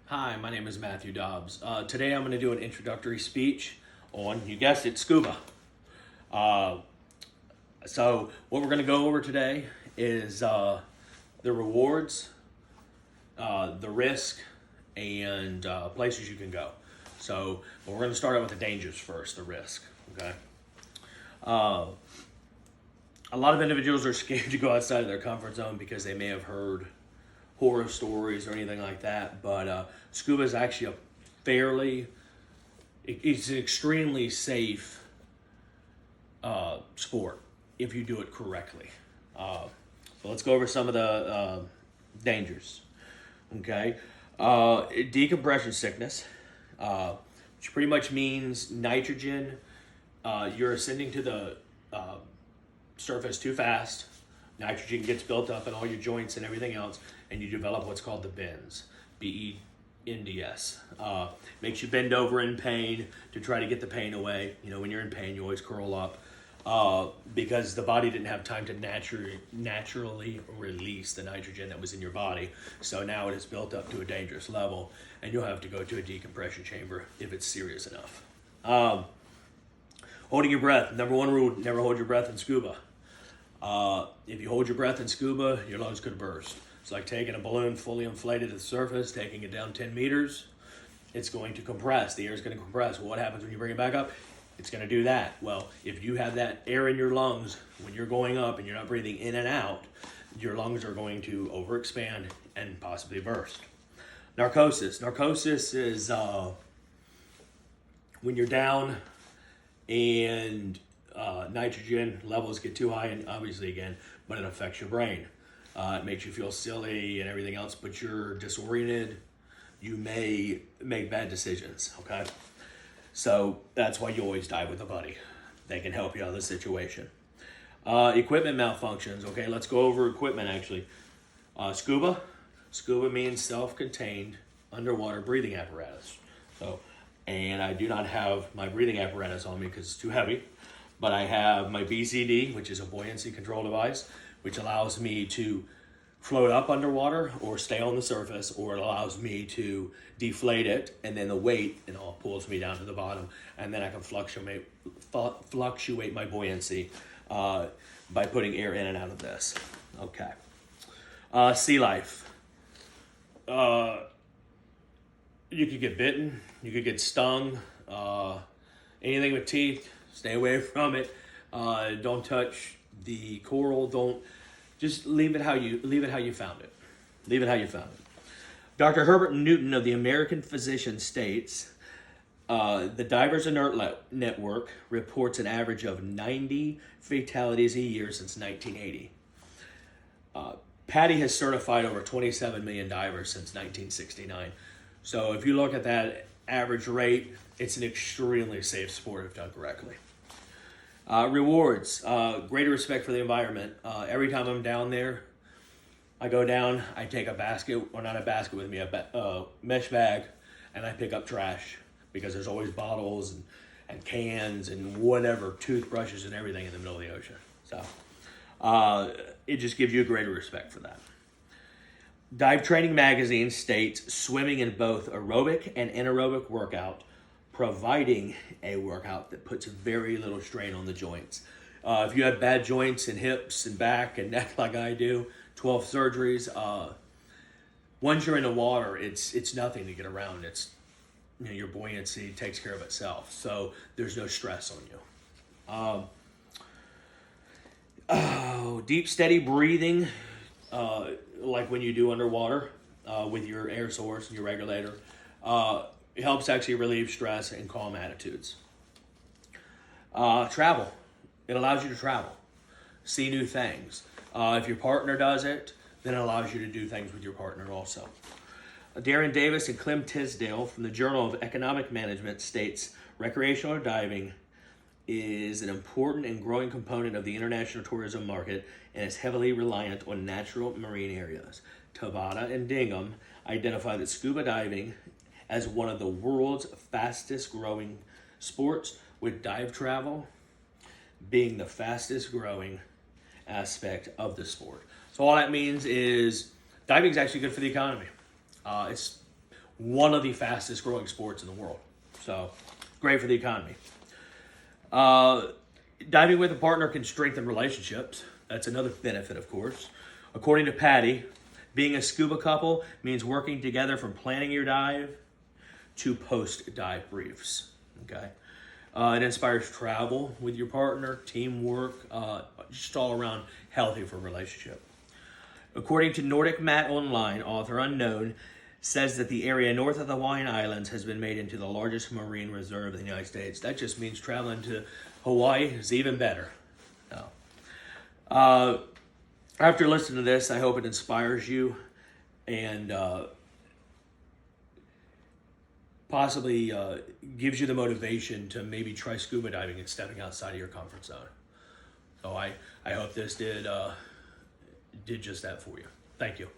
Hi, my name is Matthew Dobbs. Today I'm going to do an introductory speech on, you guessed it, scuba. Uh, so what we're going to go over today is the rewards, the risk, and places you can go. So we're going to start out with the dangers first, the risk. Okay. Uh, a lot of individuals are scared to go outside of their comfort zone because they may have heard horror stories or anything like that. But scuba is actually it's an extremely safe sport if you do it correctly. So let's go over some of the dangers. Okay, decompression sickness, which pretty much means nitrogen. You're ascending to the surface too fast. Nitrogen gets built up in all your joints and everything else, and you develop what's called the bends, BENDS. Makes you bend over in pain to try to get the pain away. You know, when you're in pain, you always curl up because the body didn't have time to naturally release the nitrogen that was in your body. So now it is built up to a dangerous level, and you'll have to go to a decompression chamber if it's serious enough. Holding your breath. Number one rule, never hold your breath in scuba. If you hold your breath in scuba, your lungs could burst. It's like taking a balloon fully inflated to the surface, taking it down 10 meters. It's going to compress. The air is going to compress. Well, what happens when you bring it back up? It's going to do that. Well, if you have that air in your lungs when you're going up and you're not breathing in and out, your lungs are going to overexpand and possibly burst. Narcosis. Narcosis is when you're down and nitrogen levels get too high, and obviously again, but it affects your brain. It makes you feel silly and everything else, but you're disoriented. You may make bad decisions, okay? So that's why you always dive with a buddy. They can help you out of the situation. Equipment malfunctions, okay? Let's go over equipment actually. Scuba. Scuba means self-contained underwater breathing apparatus. And I do not have my breathing apparatus on me because it's too heavy. But I have my BCD, which is a buoyancy control device, which allows me to float up underwater or stay on the surface, or it allows me to deflate it, and then the weight pulls me down to the bottom, and then I can fluctuate my buoyancy by putting air in and out of this. Okay. Sea life. You could get bitten, you could get stung, anything with teeth. Stay away from it. Don't touch the coral. Don't just leave it how you found it. Leave it how you found it. Dr. Herbert Newton of the American Physician states, the Divers Alert Network reports an average of 90 fatalities a year since 1980. PADI has certified over 27 million divers since 1969. So if you look at that average rate, it's an extremely safe sport if done correctly. Rewards, greater respect for the environment. Every time I'm down there, I go down, I take a basket, or not a basket with me, a mesh bag, and I pick up trash because there's always bottles and cans and whatever, toothbrushes and everything in the middle of the ocean. So it just gives you a greater respect for that. Dive Training Magazine states swimming in both aerobic and anaerobic workout, providing a workout that puts very little strain on the joints. If you have bad joints and hips and back and neck like I do, 12 surgeries, once you're in the water, it's nothing to get around. It's your buoyancy takes care of itself, so there's no stress on you. Deep, steady breathing, like when you do underwater with your air source and your regulator, it helps actually relieve stress and calm attitudes. Travel. It allows you to travel, see new things. If your partner does it, then it allows you to do things with your partner also. Darren Davis and Clem Tisdale from the Journal of Economic Management states recreational diving is an important and growing component of the international tourism market and is heavily reliant on natural marine areas. Tabata and Dingham identify that scuba diving as one of the world's fastest growing sports, with dive travel being the fastest growing aspect of the sport. So all that means is diving is actually good for the economy. It's one of the fastest growing sports in the world. So great for the economy. Diving with a partner can strengthen relationships. That's another benefit, of course. According to Patty, being a scuba couple means working together from planning your dive to post-dive briefs. Okay, it inspires travel with your partner, teamwork, just all around healthy for a relationship. According to Nordic Mat Online, author unknown says that the area north of the Hawaiian Islands has been made into the largest marine reserve in the United States. That just means traveling to Hawaii is even better. No. After listening to this, I hope it inspires you and possibly gives you the motivation to maybe try scuba diving and stepping outside of your comfort zone. So I hope this did just that for you. Thank you.